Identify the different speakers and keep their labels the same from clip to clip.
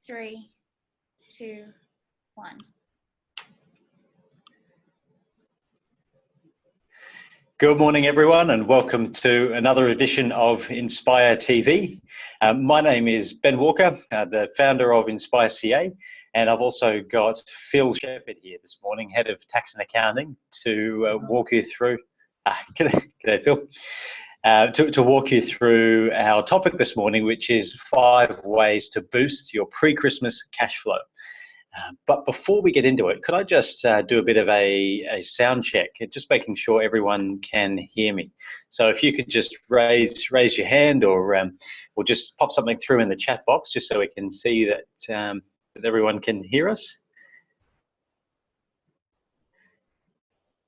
Speaker 1: 3, 2, 1.
Speaker 2: Good morning, everyone, and welcome to another edition of Inspire TV. My name is Ben Walker, the founder of InspireCa, and I've also got Phil Shepherd here this morning, Head of Tax and Accounting, to walk you through. G'day, Phil. To walk you through our topic this morning, which is 5 ways to boost your pre-Christmas cash flow. But before we get into it, could I just do a bit of a sound check, just making sure everyone can hear me. So if you could just raise your hand, or just pop something through in the chat box, just so we can see that, that everyone can hear us.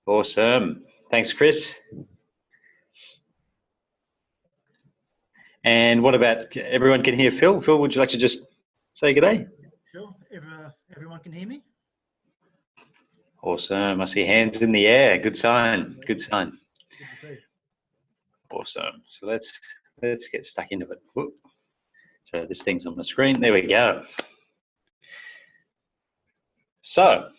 Speaker 2: Awesome. Thanks, Chris. And what about everyone can hear Phil? Phil, would you like to just say good day?
Speaker 3: Sure. Everyone can hear me?
Speaker 2: Awesome. I see hands in the air. Good sign. Good sign. Awesome. So let's get stuck into it. Whoop. So this thing's on the screen. There we go. So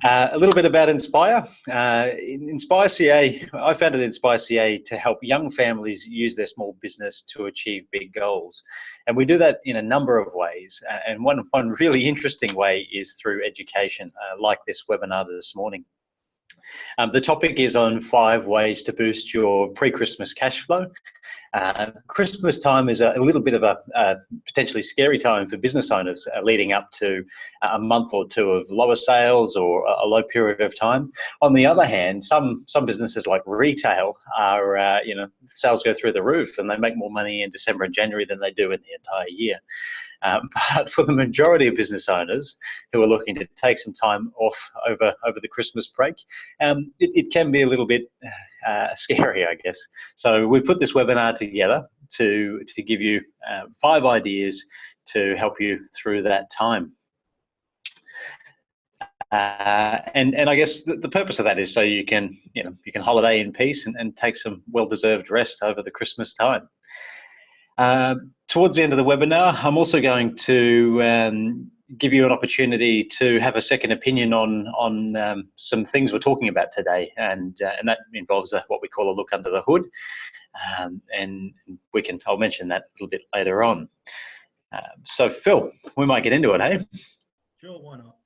Speaker 2: a little bit about Inspire. InspireCa, I founded InspireCa to help young families use their small business to achieve big goals. And we do that in a number of ways. And one really interesting way is through education, like this webinar this morning. The topic is on 5 ways to boost your pre-Christmas cash flow. Christmas time is a little bit of a potentially scary time for business owners, leading up to a month or two of lower sales or a low period of time. On the other hand, some businesses like retail are, sales go through the roof and they make more money in December and January than they do in the entire year. But for the majority of business owners who are looking to take some time off over the Christmas break, it can be a little bit scary, I guess. So we put this webinar together to give you 5 ideas to help you through that time. And I guess the purpose of that is so you can holiday in peace and take some well-deserved rest over the Christmas time. Towards the end of the webinar, I'm also going to give you an opportunity to have a second opinion on some things we're talking about today, and that involves what we call a look under the hood, and I'll mention that a little bit later on. So Phil, we might get into it, hey?
Speaker 3: Sure, why not?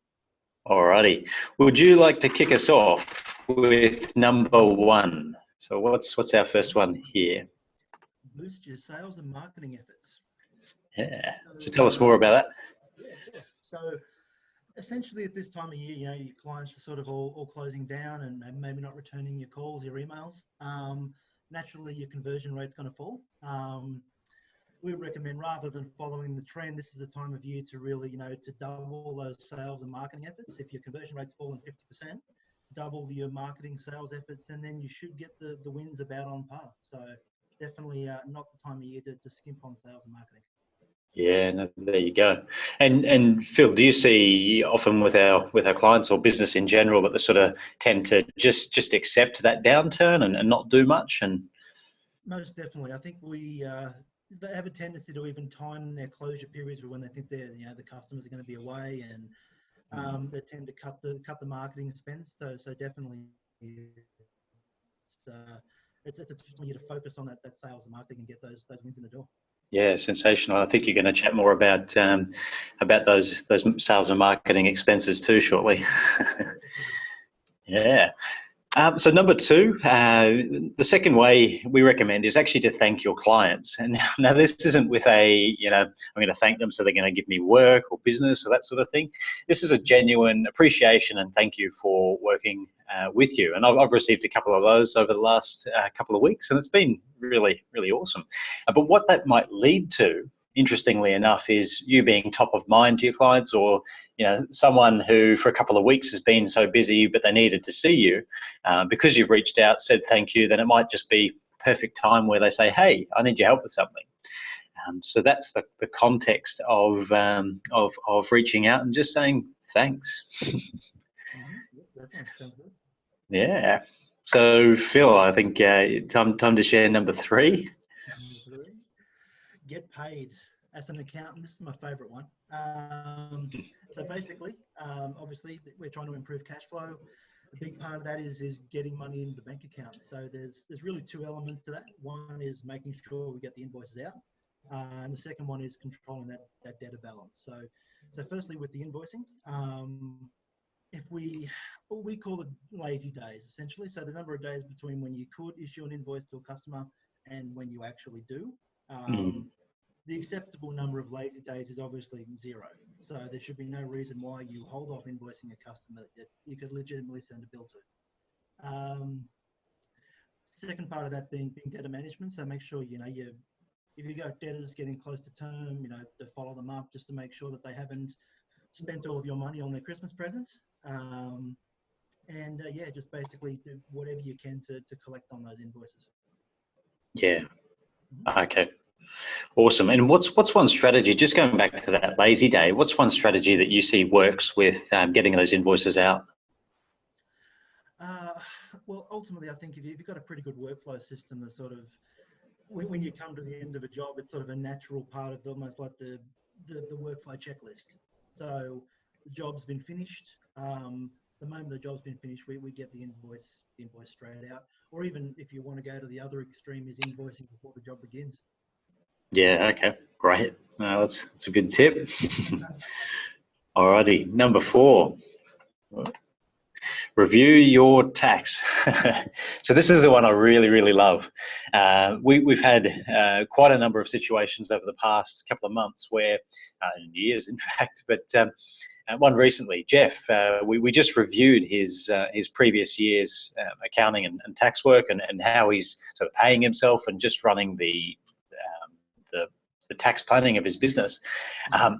Speaker 3: Alrighty.
Speaker 2: Would you like to kick us off with number 1? So what's our first one here?
Speaker 3: Boost your sales and marketing efforts.
Speaker 2: Yeah. So tell us more about that.
Speaker 3: Yeah, of course. So essentially at this time of year, your clients are sort of all closing down and maybe not returning your calls, your emails. Naturally, your conversion rate's going to fall. We recommend, rather than following the trend, this is the time of year to really, to double those sales and marketing efforts. If your conversion rate's fallen 50%, double your marketing sales efforts, and then you should get the wins about on par. So definitely not the time of year to skimp on sales and marketing.
Speaker 2: Yeah, no, there you go. And Phil, do you see often with our clients or business in general that they sort of tend to just accept that downturn and not do much? And
Speaker 3: most definitely, I think they have a tendency to even time their closure periods when they think the customers are going to be away, and they tend to cut the marketing spend. So definitely, it's a time for you to focus on that sales and marketing and get those wins in the door.
Speaker 2: Yeah, sensational. I think you're going to chat more about those sales and marketing expenses too shortly. Yeah. So number 2, the second way we recommend is actually to thank your clients. And now this isn't with I'm going to thank them so they're going to give me work or business or that sort of thing. This is a genuine appreciation and thank you for working with you. And I've received a couple of those over the last couple of weeks, and it's been really, really awesome. But what that might lead to, interestingly enough, is you being top of mind to your clients, or someone who for a couple of weeks has been so busy but they needed to see you, because you've reached out, said thank you, then it might just be perfect time where they say, hey, I need your help with something. So that's the context of reaching out and just saying thanks. Yeah. So Phil, I think time to share number 3.
Speaker 3: Get paid. as an accountant, this is my favorite one. So basically, obviously, we're trying to improve cash flow. A big part of that is getting money into the bank account. So there's really two elements to that. One is making sure we get the invoices out, and the second one is controlling that debtor balance. So firstly, with the invoicing, if we call it lazy days essentially. So the number of days between when you could issue an invoice to a customer and when you actually do. The acceptable number of lazy days is obviously 0. So there should be no reason why you hold off invoicing a customer that you could legitimately send a bill to. Second part of that being debtor management. So make sure, if you got debtors getting close to term, to follow them up just to make sure that they haven't spent all of your money on their Christmas presents. Yeah, just basically do whatever you can to collect on those invoices.
Speaker 2: Yeah. Okay. Awesome. And what's one strategy, just going back to that lazy day, what's one strategy that you see works with getting those invoices out?
Speaker 3: Well, ultimately, I think if you've got a pretty good workflow system, that sort of, when you come to the end of a job, it's sort of a natural part of almost like the workflow checklist. So the job's been finished. The moment the job's been finished, we get the invoice straight out. Or even if you want to go to the other extreme, is invoicing before the job begins.
Speaker 2: Yeah, okay, great. That's a good tip. Alrighty, number 4. Review your tax. So this is the one I really, really love. We've had quite a number of situations over the past couple of months where, years in fact, but one recently, Jeff, we just reviewed his previous year's accounting and tax work and how he's sort of paying himself and just running the tax planning of his business.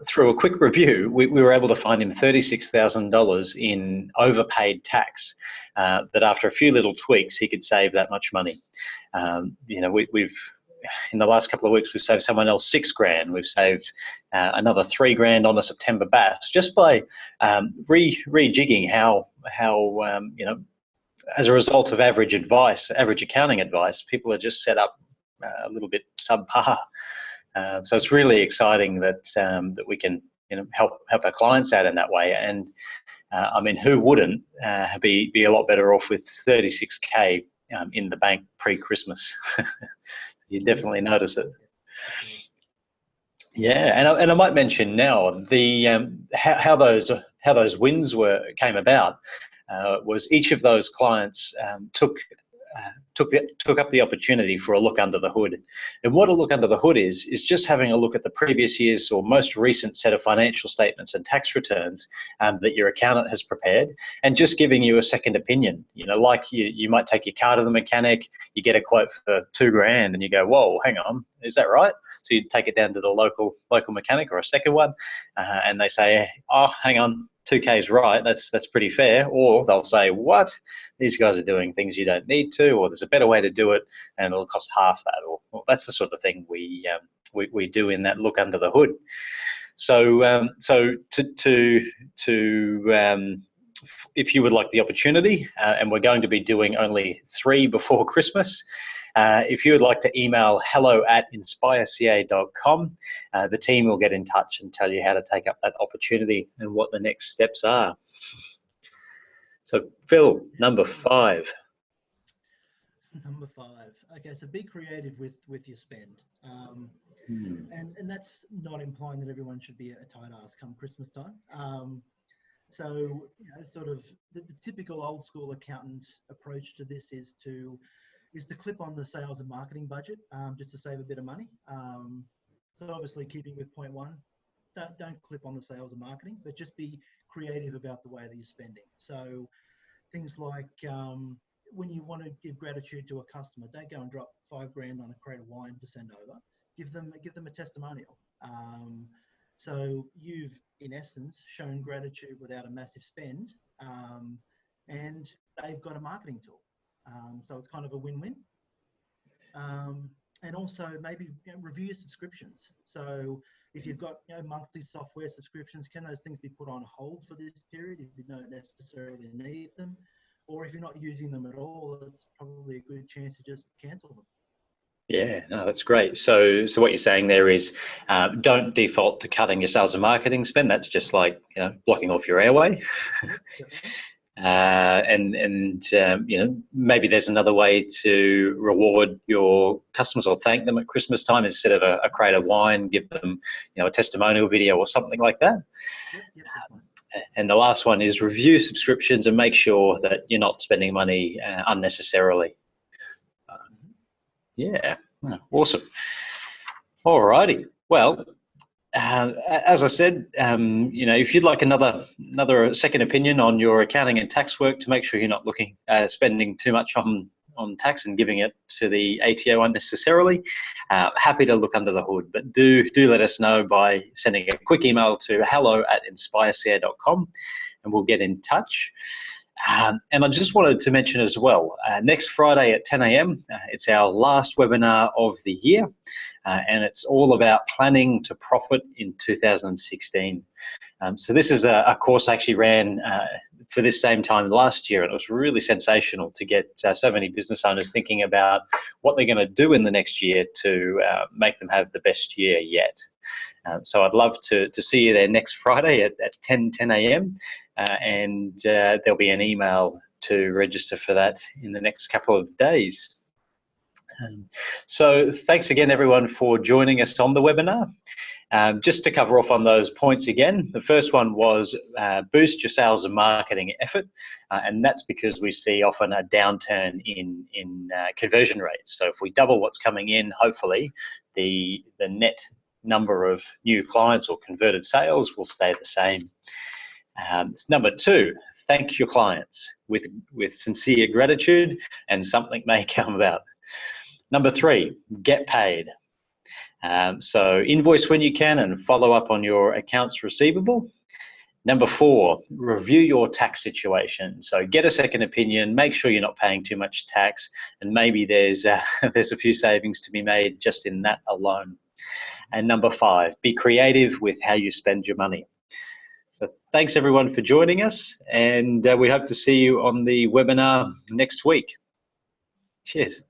Speaker 2: Through a quick review, we were able to find him $36,000 in overpaid tax. That after a few little tweaks, he could save that much money. We've in the last couple of weeks, we've saved someone else $6,000. We've saved another $3,000 on a September BAS just by rejigging how as a result of average accounting advice, people are just set up a little bit subpar. So it's really exciting that we can help our clients out in that way. And I mean, who wouldn't be a lot better off with 36K in the bank pre-Christmas? You definitely notice it. Yeah, and I might mention now the how those wins came about was each of those clients took up the opportunity for a look under the hood. And what a look under the hood is just having a look at the previous year's or most recent set of financial statements and tax returns that your accountant has prepared, and just giving you a second opinion. Like you might take your car to the mechanic, you get a quote for $2,000 and you go, whoa, hang on, is that right? So you take it down to the local mechanic or a second one, and they say, oh, hang on, 2K is right, that's pretty fair. Or they'll say, what? These guys are doing things you don't need to, or there's a better way to do it and it'll cost half that. Or that's the sort of thing we do in that look under the hood. So if you would like the opportunity, and we're going to be doing only 3 before Christmas, if you would like to email hello@inspireca.com, the team will get in touch and tell you how to take up that opportunity and what the next steps are. So Phil, number 5.
Speaker 3: Number 5. Okay, so be creative with your spend. And that's not implying that everyone should be a tight ass come Christmas time. So sort of the typical old school accountant approach to this is to clip on the sales and marketing budget just to save a bit of money. So obviously keeping with point 1, don't clip on the sales and marketing, but just be creative about the way that you're spending. So things like when you want to give gratitude to a customer, don't go and drop $5,000 on a crate of wine to send over. Give them a testimonial. So you've, in essence, shown gratitude without a massive spend, and they've got a marketing tool. So it's kind of a win-win. And also maybe review your subscriptions. So if you've got monthly software subscriptions, can those things be put on hold for this period if you don't necessarily need them? Or if you're not using them at all, it's probably a good chance to just cancel them.
Speaker 2: Yeah, no, that's great. So what you're saying there is, don't default to cutting your sales and marketing spend. That's just like, blocking off your airway.
Speaker 3: Yep.
Speaker 2: Maybe there's another way to reward your customers or thank them at Christmas time. Instead of a crate of wine, give them, a testimonial video or something like that.
Speaker 3: Yep.
Speaker 2: And the last one is review subscriptions and make sure that you're not spending money unnecessarily. Yeah, awesome. All righty. Well, as I said, if you'd like another second opinion on your accounting and tax work, to make sure you're not spending too much on tax and giving it to the ATO unnecessarily, happy to look under the hood. But do let us know by sending a quick email to hello@inspirecare.com, and we'll get in touch. And I just wanted to mention as well, next Friday at 10 a.m, it's our last webinar of the year, and it's all about planning to profit in 2016. So this is a course I actually ran for this same time last year, and it was really sensational to get so many business owners thinking about what they're going to do in the next year to make them have the best year yet. So I'd love to see you there next Friday at 10 a.m. And there'll be an email to register for that in the next couple of days. So thanks again, everyone, for joining us on the webinar. Just to cover off on those points again, the first one was boost your sales and marketing effort, and that's because we see often a downturn in conversion rates. So if we double what's coming in, hopefully the net number of new clients or converted sales will stay the same. Number two, thank your clients with sincere gratitude, and something may come about. Number three, get paid. So invoice when you can and follow up on your accounts receivable. Number four, review your tax situation. So get a second opinion, make sure you're not paying too much tax, and maybe there's a few savings to be made just in that alone. And number five, be creative with how you spend your money. So thanks everyone for joining us, and we hope to see you on the webinar next week. Cheers.